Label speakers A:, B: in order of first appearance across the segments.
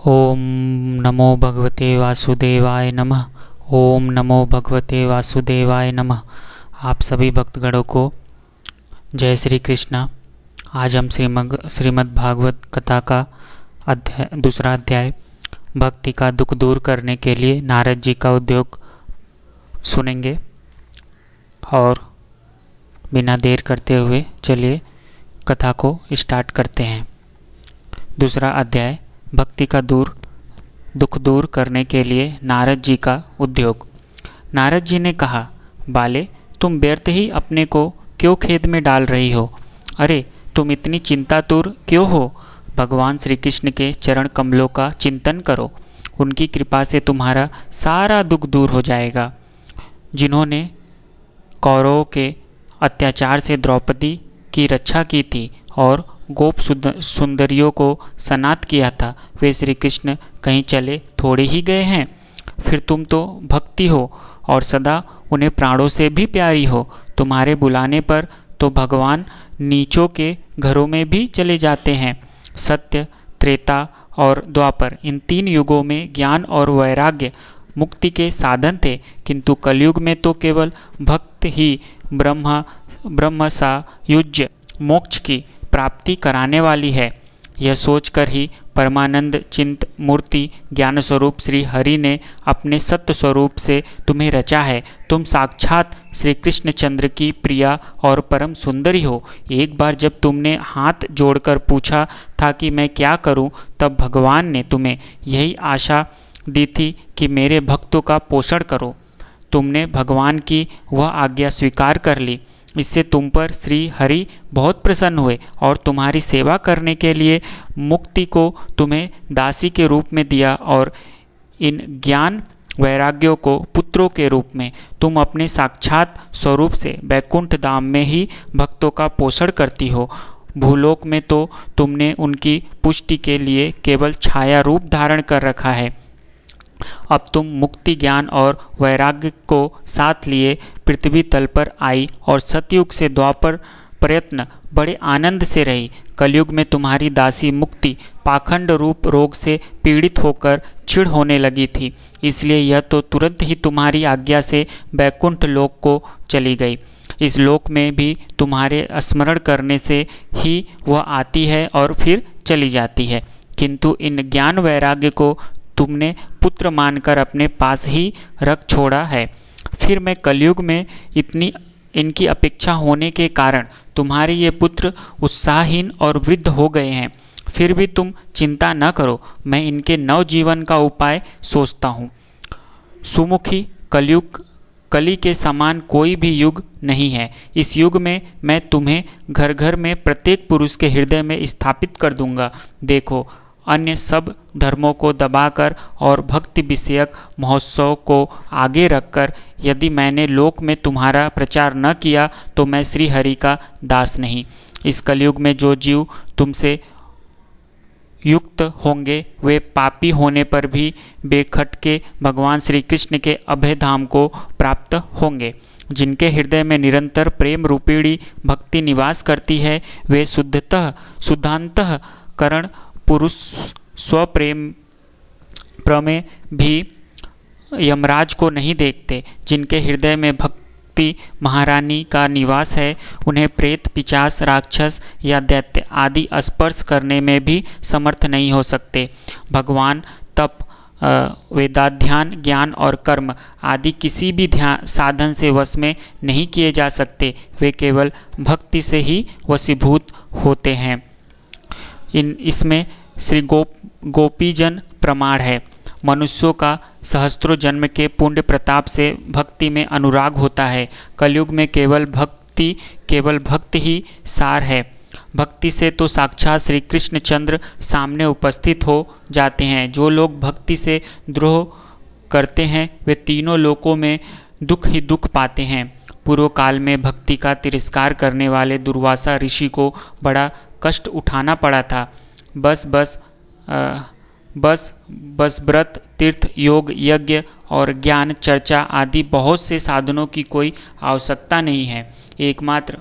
A: ओम नमो भगवते वासुदेवाय नमः। ओम नमो भगवते वासुदेवाय नमः। आप सभी भक्तगणों को जय श्री कृष्णा। आज हम श्रीमद् भागवत कथा का दूसरा अध्याय भक्ति का दुख दूर करने के लिए नारद जी का उद्योग सुनेंगे। और बिना देर करते हुए चलिए कथा को स्टार्ट करते हैं। दूसरा अध्याय भक्ति का दुख दूर करने के लिए नारद जी का उद्योग। नारद जी ने कहा, बाले, तुम व्यर्थ ही अपने को क्यों खेद में डाल रही हो? अरे, तुम इतनी चिंतातुर क्यों हो? भगवान श्री कृष्ण के चरण कमलों का चिंतन करो। उनकी कृपा से तुम्हारा सारा दुख दूर हो जाएगा। जिन्होंने कौरवों के अत्याचार से द्रौपदी की रक्षा की थी और गोप सुंदरियों को सनात किया था, वे श्री कृष्ण कहीं चले थोड़े ही गए हैं। फिर तुम तो भक्ति हो और सदा उन्हें प्राणों से भी प्यारी हो। तुम्हारे बुलाने पर तो भगवान नीचों के घरों में भी चले जाते हैं। सत्य, त्रेता और द्वापर, इन 3 युगों में ज्ञान और वैराग्य मुक्ति के साधन थे, किंतु कलयुग में तो केवल भक्त ही ब्रह्म सायुज्य मोक्ष की प्राप्ति कराने वाली है। यह सोचकर ही परमानंद चिंत मूर्ति ज्ञान स्वरूप श्री हरि ने अपने सत्य स्वरूप से तुम्हें रचा है। तुम साक्षात श्री कृष्णचंद्र की प्रिया और परम सुंदरी हो। एक बार जब तुमने हाथ जोड़कर पूछा था कि मैं क्या करूं, तब भगवान ने तुम्हें यही आशा दी थी कि मेरे भक्तों का पोषण करो। तुमने भगवान की वह आज्ञा स्वीकार कर ली। इससे तुम पर श्री हरि बहुत प्रसन्न हुए और तुम्हारी सेवा करने के लिए मुक्ति को तुम्हें दासी के रूप में दिया और इन ज्ञान वैराग्यों को पुत्रों के रूप में। तुम अपने साक्षात स्वरूप से वैकुंठ धाम में ही भक्तों का पोषण करती हो। भूलोक में तो तुमने उनकी पुष्टि के लिए केवल छाया रूप धारण कर रखा है। अब तुम मुक्ति, ज्ञान और वैराग्य को साथ लिए पृथ्वी तल पर आई और सतयुग से द्वापर प्रयत्न बड़े आनंद से रही। कलयुग में तुम्हारी दासी मुक्ति पाखंड रूप रोग से पीड़ित होकर चिढ़ होने लगी थी, इसलिए यह तो तुरंत ही तुम्हारी आज्ञा से वैकुंठ लोक को चली गई। इस लोक में भी तुम्हारे स्मरण करने से ही वह आती है और फिर चली जाती है, किंतु इन ज्ञान वैराग्य को तुमने पुत्र मानकर अपने पास ही रख छोड़ा है। फिर मैं कलयुग में इनकी अपेक्षा होने के कारण तुम्हारे ये पुत्र उत्साहहीन और वृद्ध हो गए हैं। फिर भी तुम चिंता न करो, मैं इनके नवजीवन का उपाय सोचता हूँ। सुमुखी, कली के समान कोई भी युग नहीं है। इस युग में मैं तुम्हें घर घर में प्रत्येक पुरुष के हृदय में स्थापित कर दूंगा। देखो, अन्य सब धर्मों को दबाकर और भक्ति विषयक महोत्सव को आगे रखकर यदि मैंने लोक में तुम्हारा प्रचार न किया तो मैं श्री हरि का दास नहीं। इस कलयुग में जो जीव तुमसे युक्त होंगे वे पापी होने पर भी बेखटके भगवान श्री कृष्ण के अभय धाम को प्राप्त होंगे। जिनके हृदय में निरंतर प्रेम रूपिणी भक्ति निवास करती है, वे शुद्धांतः करण पुरुष स्वप्रेम प्रमेय भी यमराज को नहीं देखते। जिनके हृदय में भक्ति महारानी का निवास है, उन्हें प्रेत, पिशाच, राक्षस या दैत्य आदि स्पर्श करने में भी समर्थ नहीं हो सकते। भगवान तप, वेदाध्यान, ज्ञान और कर्म आदि किसी भी साधन से वश में नहीं किए जा सकते। वे केवल भक्ति से ही वशीभूत होते हैं। इसमें श्री गोपीजन प्रमाण है। मनुष्यों का सहस्त्रों जन्म के पुण्य प्रताप से भक्ति में अनुराग होता है। कलयुग में केवल भक्ति ही सार है। भक्ति से तो साक्षात श्री कृष्णचंद्र सामने उपस्थित हो जाते हैं। जो लोग भक्ति से द्रोह करते हैं वे तीनों लोकों में दुख ही दुख पाते हैं। पूर्व काल में भक्ति का तिरस्कार करने वाले दुर्वासा ऋषि को बड़ा कष्ट उठाना पड़ा था। बस व्रत, तीर्थ, योग, यज्ञ और ज्ञान चर्चा आदि बहुत से साधनों की कोई आवश्यकता नहीं है। एकमात्र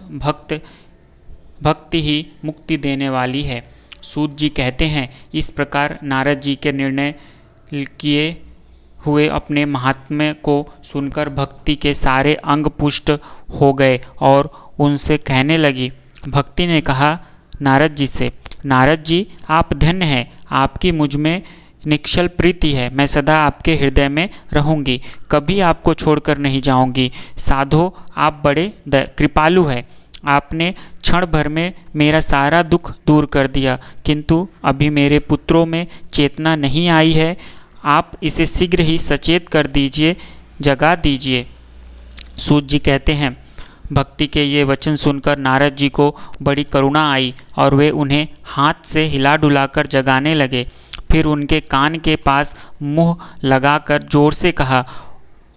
A: भक्ति ही मुक्ति देने वाली है। सूत जी कहते हैं, इस प्रकार नारद जी के निर्णय किए हुए अपने महात्म्य को सुनकर भक्ति के सारे अंग पुष्ट हो गए और उनसे कहने लगी। भक्ति ने कहा नारद जी से, नारद जी आप धन्य हैं, आपकी मुझ में निश्चल प्रीति है, मैं सदा आपके हृदय में रहूंगी, कभी आपको छोड़कर नहीं जाऊंगी। साधो आप बड़े कृपालु हैं, आपने क्षण भर में मेरा सारा दुख दूर कर दिया, किंतु अभी मेरे पुत्रों में चेतना नहीं आई है, आप इसे शीघ्र ही सचेत कर दीजिए, जगा दीजिए। सूत जी कहते हैं, भक्ति के ये वचन सुनकर नारद जी को बड़ी करुणा आई और वे उन्हें हाथ से हिला डुलाकर जगाने लगे। फिर उनके कान के पास मुंह लगाकर जोर से कहा,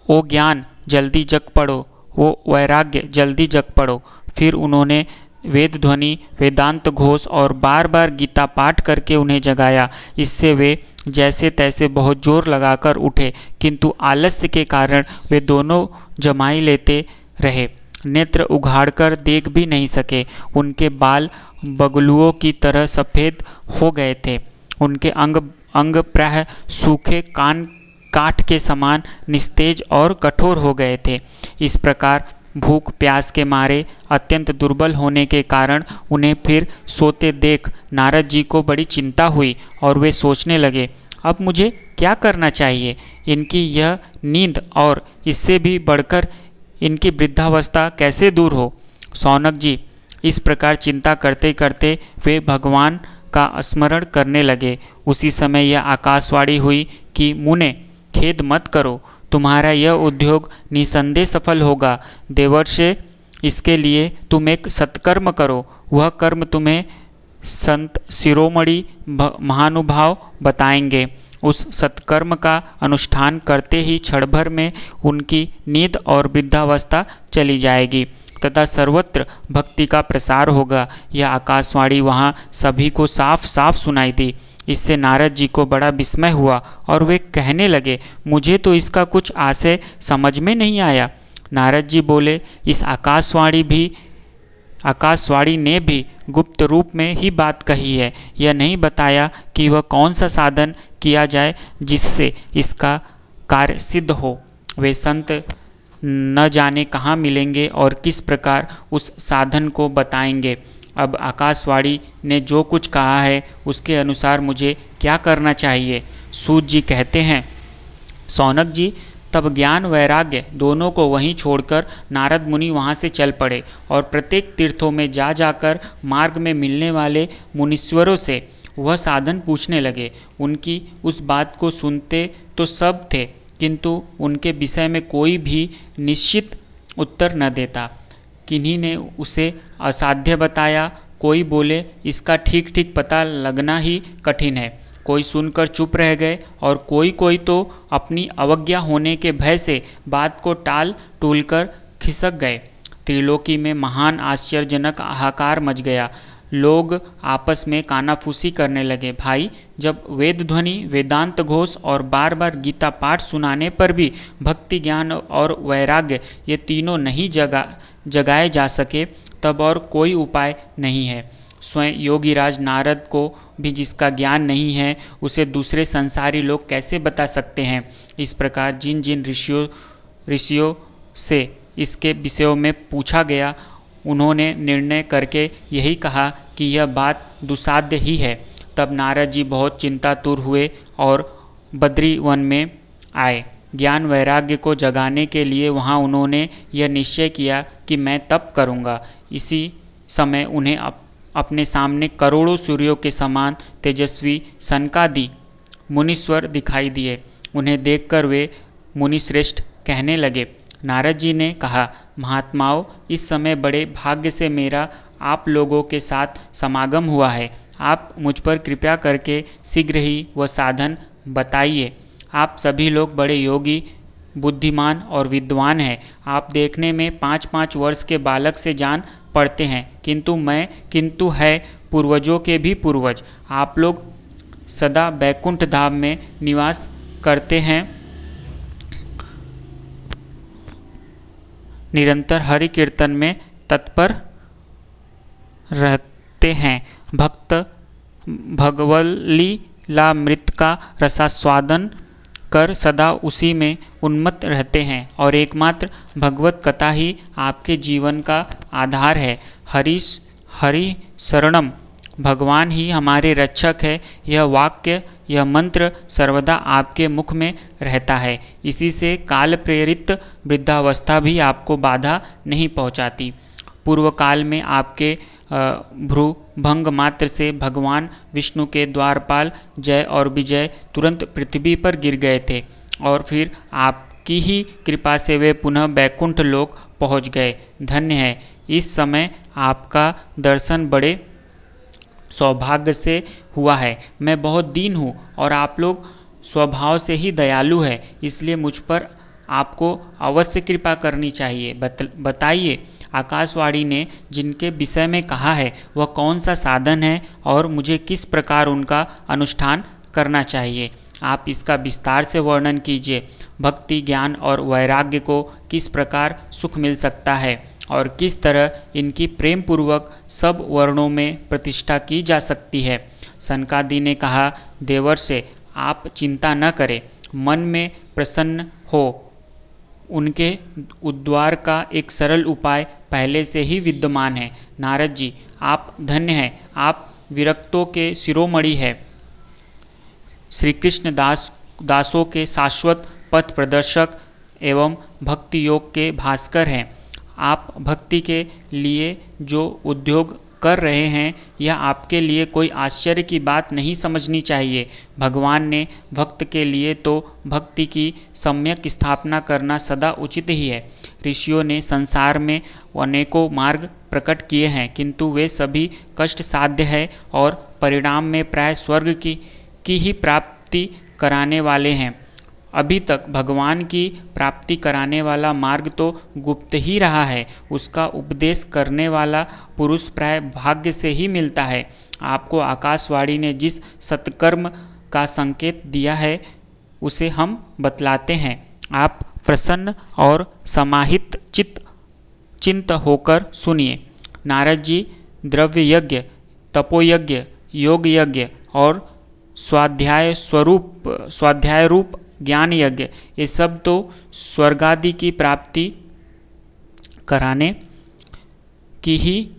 A: ओ ज्ञान जल्दी जग पड़ो, ओ वैराग्य जल्दी जग पड़ो। फिर उन्होंने वेद ध्वनि, वेदांत घोष और बार बार गीता पाठ करके उन्हें जगाया। इससे वे जैसे तैसे बहुत जोर लगाकर उठे, किंतु आलस्य के कारण वे दोनों जमाई लेते रहे, नेत्र उघाड़कर देख भी नहीं सके। उनके बाल बगलुओं की तरह सफ़ेद हो गए थे, उनके अंग प्रायः सूखे काठ के समान निस्तेज और कठोर हो गए थे। इस प्रकार भूख प्यास के मारे अत्यंत दुर्बल होने के कारण उन्हें फिर सोते देख नारद जी को बड़ी चिंता हुई और वे सोचने लगे, अब मुझे क्या करना चाहिए। इनकी यह नींद और इससे भी बढ़कर इनकी वृद्धावस्था कैसे दूर हो। सौनक जी इस प्रकार चिंता करते करते वे भगवान का स्मरण करने लगे। उसी समय यह आकाशवाणी हुई कि मुने खेद मत करो, तुम्हारा यह उद्योग निसंदेह सफल होगा। देवर्षे इसके लिए तुम एक सत्कर्म करो, वह कर्म तुम्हें संत शिरोमणि महानुभाव बताएंगे। उस सत्कर्म का अनुष्ठान करते ही क्षण भर में उनकी नींद और वृद्धावस्था चली जाएगी तथा सर्वत्र भक्ति का प्रसार होगा। यह आकाशवाणी वहाँ सभी को साफ साफ सुनाई दी। इससे नारद जी को बड़ा विस्मय हुआ और वे कहने लगे, मुझे तो इसका कुछ आशय समझ में नहीं आया। नारद जी बोले, इस आकाशवाणी ने भी गुप्त रूप में ही बात कही है, यह नहीं बताया कि वह कौन सा साधन किया जाए जिससे इसका कार्य सिद्ध हो। वे संत न जाने कहाँ मिलेंगे और किस प्रकार उस साधन को बताएंगे। अब आकाशवाणी ने जो कुछ कहा है उसके अनुसार मुझे क्या करना चाहिए। सूत जी कहते हैं, सौनक जी तब ज्ञान वैराग्य दोनों को वहीं छोड़कर नारद मुनि वहाँ से चल पड़े और प्रत्येक तीर्थों में जाकर मार्ग में मिलने वाले मुनीश्वरों से वह साधन पूछने लगे। उनकी उस बात को सुनते तो सब थे, किंतु उनके विषय में कोई भी निश्चित उत्तर न देता। किन्हीं ने उसे असाध्य बताया, कोई बोले इसका ठीक ठीक पता लगना ही कठिन है, कोई सुनकर चुप रह गए और कोई तो अपनी अवज्ञा होने के भय से बात को टाल टूल कर खिसक गए। त्रिलोकी में महान आश्चर्यजनक हाहाकार मच गया। लोग आपस में कानाफूसी करने लगे। भाई, जब वेद ध्वनि, वेदांत घोष और बार बार गीता पाठ सुनाने पर भी भक्ति, ज्ञान और वैराग्य ये तीनों नहीं जगाए जा सके, तब और कोई उपाय नहीं है। स्वयं योगीराज नारद को भी जिसका ज्ञान नहीं है उसे दूसरे संसारी लोग कैसे बता सकते हैं। इस प्रकार जिन जिन ऋषियों से इसके विषयों में पूछा गया, उन्होंने निर्णय करके यही कहा कि यह बात दुसाध्य ही है। तब नारद जी बहुत चिंतातुर हुए और बद्री वन में आए। ज्ञान वैराग्य को जगाने के लिए वहाँ उन्होंने यह निश्चय किया कि मैं तप करूँगा। इसी समय उन्हें अपने सामने करोड़ों सूर्यों के समान तेजस्वी सनकादि मुनीश्वर दिखाई दिए। उन्हें देखकर वे मुनिश्रेष्ठ कहने लगे। नारद जी ने कहा, महात्माओं, इस समय बड़े भाग्य से मेरा आप लोगों के साथ समागम हुआ है। आप मुझ पर कृपा करके शीघ्र ही वह साधन बताइए। आप सभी लोग बड़े योगी, बुद्धिमान और विद्वान हैं। आप देखने में 5-5 वर्ष के बालक से जान पड़ते हैं, किंतु है पूर्वजों के भी पूर्वज। आप लोग सदा बैकुंठ धाम में निवास करते हैं, निरंतर हरि कीर्तन में तत्पर रहते हैं। भगवलीलामृत का रसास्वादन कर सदा उसी में उन्मत्त रहते हैं और एकमात्र भगवत कथा ही आपके जीवन का आधार है। हरि शरणम, भगवान ही हमारे रक्षक है, यह वाक्य, यह मंत्र सर्वदा आपके मुख में रहता है। इसी से काल प्रेरित वृद्धावस्था भी आपको बाधा नहीं पहुंचाती। पूर्व काल में आपके भ्रूभंग मात्र से भगवान विष्णु के द्वारपाल जय और विजय तुरंत पृथ्वी पर गिर गए थे और फिर आपकी ही कृपा से वे पुनः बैकुंठ लोक पहुंच गए। धन्य है, इस समय आपका दर्शन बड़े सौभाग्य से हुआ है। मैं बहुत दीन हूँ और आप लोग स्वभाव से ही दयालु है, इसलिए मुझ पर आपको अवश्य कृपा करनी चाहिए। बताइए, आकाशवाणी ने जिनके विषय में कहा है वह कौन सा साधन है और मुझे किस प्रकार उनका अनुष्ठान करना चाहिए? आप इसका विस्तार से वर्णन कीजिए। भक्ति, ज्ञान और वैराग्य को किस प्रकार सुख मिल सकता है और किस तरह इनकी प्रेम पूर्वक सब वर्णों में प्रतिष्ठा की जा सकती है? सनकादि ने कहा, देवर्षि, आप चिंता न करें, मन में प्रसन्न हो। उनके उद्धार का एक सरल उपाय पहले से ही विद्यमान है। नारद जी, आप धन्य हैं, आप विरक्तों के शिरोमणि है, श्री कृष्ण दासों के शाश्वत पथ प्रदर्शक एवं भक्ति योग के भास्कर हैं। आप भक्ति के लिए जो उद्योग कर रहे हैं यह आपके लिए कोई आश्चर्य की बात नहीं समझनी चाहिए। भगवान ने भक्त के लिए तो भक्ति की सम्यक स्थापना करना सदा उचित ही है। ऋषियों ने संसार में अनेकों मार्ग प्रकट किए हैं, किंतु वे सभी कष्ट साध्य है और परिणाम में प्राय स्वर्ग की ही प्राप्ति कराने वाले हैं। अभी तक भगवान की प्राप्ति कराने वाला मार्ग तो गुप्त ही रहा है। उसका उपदेश करने वाला पुरुष प्राय भाग्य से ही मिलता है। आपको आकाशवाणी ने जिस सत्कर्म का संकेत दिया है उसे हम बतलाते हैं। आप प्रसन्न और समाहित चित्त होकर सुनिए। नारद जी, द्रव्य यज्ञ, तपोयज्ञ, योग यज्ञ और स्वाध्याय रूप ज्ञान यज्ञ, ये सब तो स्वर्गादि की प्राप्ति कराने की ही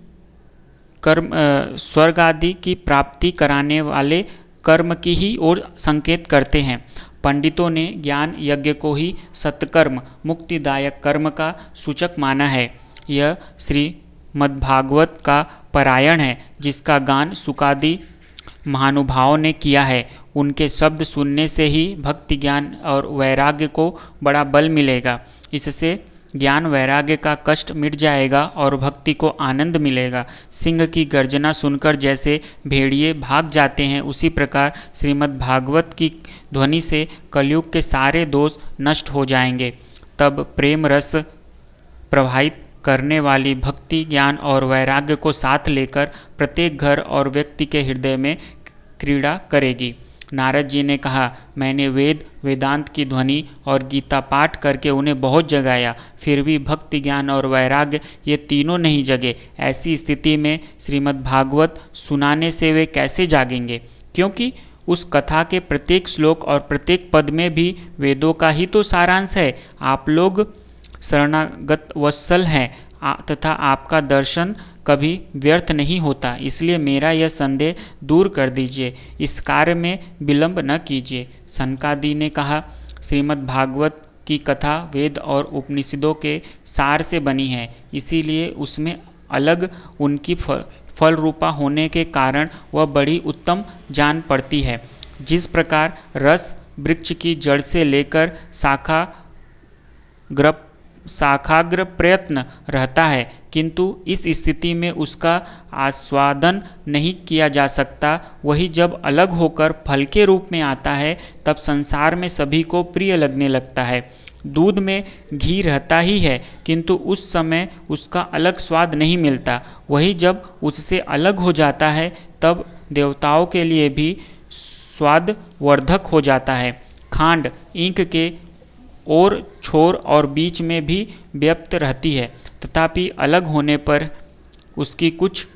A: स्वर्गादि की प्राप्ति कराने वाले कर्म की ही ओर संकेत करते हैं। पंडितों ने ज्ञान यज्ञ को ही सत्कर्म, मुक्तिदायक कर्म का सूचक माना है। यह श्रीमद्भागवत का पारायण है, जिसका गान सुकादि महानुभावों ने किया है। उनके शब्द सुनने से ही भक्ति, ज्ञान और वैराग्य को बड़ा बल मिलेगा। इससे ज्ञान वैराग्य का कष्ट मिट जाएगा और भक्ति को आनंद मिलेगा। सिंह की गर्जना सुनकर जैसे भेड़िए भाग जाते हैं, उसी प्रकार श्रीमद् भागवत की ध्वनि से कलयुग के सारे दोष नष्ट हो जाएंगे। तब प्रेम रस प्रवाहित करने वाली भक्ति, ज्ञान और वैराग्य को साथ लेकर प्रत्येक घर और व्यक्ति के हृदय में क्रीड़ा करेगी। नारद जी ने कहा, मैंने वेद वेदांत की ध्वनि और गीता पाठ करके उन्हें बहुत जगाया, फिर भी भक्ति, ज्ञान और वैराग्य ये तीनों नहीं जगे। ऐसी स्थिति में श्रीमद् भागवत सुनाने से वे कैसे जागेंगे? क्योंकि उस कथा के प्रत्येक श्लोक और प्रत्येक पद में भी वेदों का ही तो सारांश है। आप लोग शरणागत वत्सल हैं तथा आपका दर्शन कभी व्यर्थ नहीं होता, इसलिए मेरा यह संदेह दूर कर दीजिए। इस कार्य में विलंब न कीजिए। सनकादि ने कहा, श्रीमद् भागवत की कथा वेद और उपनिषदों के सार से बनी है, इसीलिए उसमें अलग उनकी फल रूपा होने के कारण वह बड़ी उत्तम जान पड़ती है। जिस प्रकार रस वृक्ष की जड़ से लेकर शाखाग्र प्रयत्न रहता है, किंतु इस स्थिति में उसका आस्वादन नहीं किया जा सकता, वही जब अलग होकर फल के रूप में आता है तब संसार में सभी को प्रिय लगने लगता है। दूध में घी रहता ही है, किंतु उस समय उसका अलग स्वाद नहीं मिलता, वही जब उससे अलग हो जाता है तब देवताओं के लिए भी स्वादवर्धक हो जाता है। खांड ईंख के और छोर और बीच में भी व्याप्त रहती है, तथापि अलग होने पर उसकी कुछ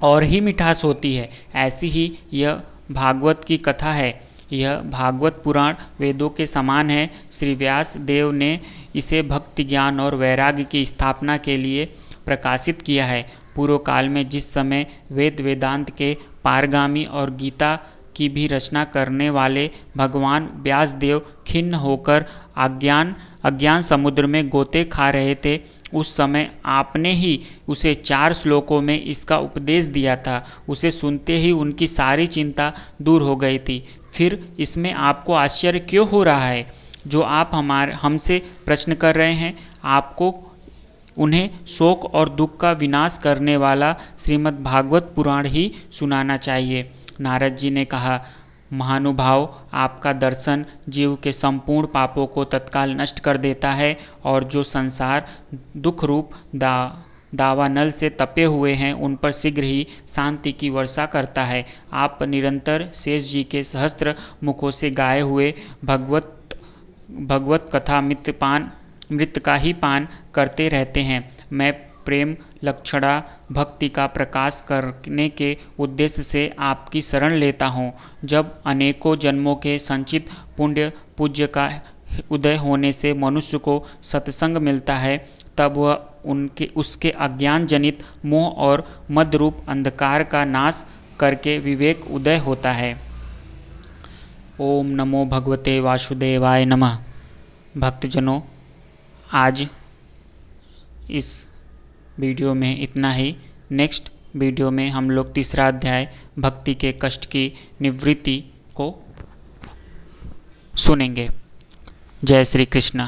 A: और ही मिठास होती है। ऐसी ही यह भागवत की कथा है। यह भागवत पुराण वेदों के समान है। श्री व्यास देव ने इसे भक्ति, ज्ञान और वैराग्य की स्थापना के लिए प्रकाशित किया है। पूर्व काल में जिस समय वेद वेदांत के पारगामी और गीता की भी रचना करने वाले भगवान व्यास देव खिन्न होकर अज्ञान समुद्र में गोते खा रहे थे, उस समय आपने ही उसे 4 श्लोकों में इसका उपदेश दिया था। उसे सुनते ही उनकी सारी चिंता दूर हो गई थी। फिर इसमें आपको आश्चर्य क्यों हो रहा है? जो आप हमसे प्रश्न कर रहे हैं, आपको उन्हें शोक और दुख का विनाश करने वाला श्रीमद् भागवत पुराण ही सुनाना चाहिए। नारद जी ने कहा, महानुभाव, आपका दर्शन जीव के संपूर्ण पापों को तत्काल नष्ट कर देता है और जो संसार दुख रूप दावानल से तपे हुए हैं उन पर शीघ्र ही शांति की वर्षा करता है। आप निरंतर शेष जी के सहस्त्र मुखों से गाए हुए भगवत कथा मृत का ही पान करते रहते हैं। मैं प्रेम लक्षणा भक्ति का प्रकाश करने के उद्देश्य से आपकी शरण लेता हूँ। जब अनेकों जन्मों के संचित पुण्य पूज्य का उदय होने से मनुष्य को सत्संग मिलता है, तब वह उसके अज्ञान जनित मोह और मद रूप अंधकार का नाश करके विवेक उदय होता है। ओम नमो भगवते वासुदेवाय नमः। भक्तजनों, आज इस वीडियो में इतना ही। नेक्स्ट वीडियो में हम लोग 3रा अध्याय भक्ति के कष्ट की निवृत्ति को सुनेंगे। जय श्री कृष्ण।